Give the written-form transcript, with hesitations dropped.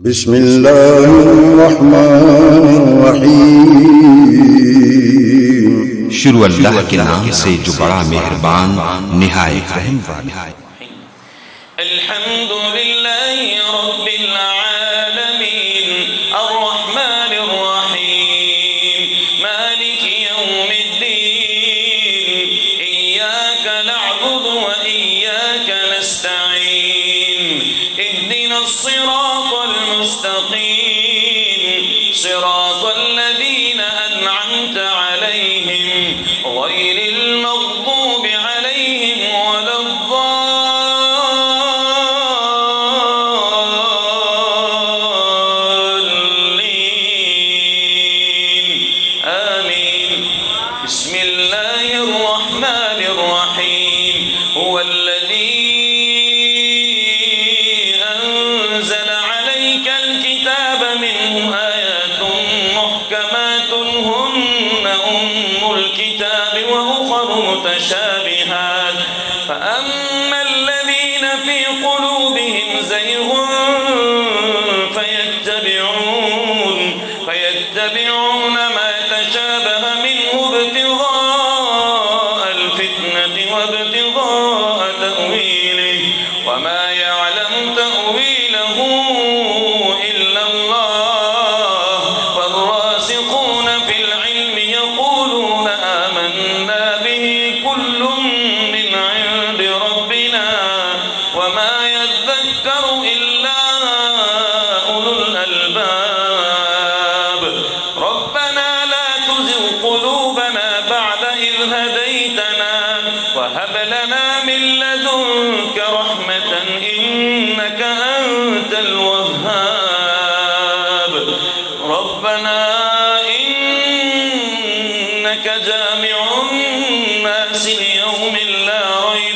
بسم الله الرحمن الرحیم شروع اللہ کے نام سے جو بڑا مہربان نہایت رحم والا ہے۔ الحمد لله رب العالمين الرحمن الرحيم مالك يوم الدين إياك نعبد وإياك نستعين اهدنا الصراط المستقيم صراط الذين أنعمت عليهم غير المغضوب عليهم ولا بسم الله الرحمن الرحيم هو الذي أنزل عليك الكتاب منه آيات محكمات هن أم الكتاب وأخر متشابهات فأما الذين في قلوبهم زيغ فيتبعون ما تشابه منه ابتغاء الفتنة وابتغاء تأويله وما يعلم تأويله إلا الله فالراسخون في العلم يقولون آمنا به كل من عند ربنا وما يذكر إلا أولو الألباب ربنا لا تزغ قلوبنا بعد إذ هديتنا وهب لنا من لدنك رحمة إنك أنت الوهاب ربنا إنك جامع الناس ليوم لا ريب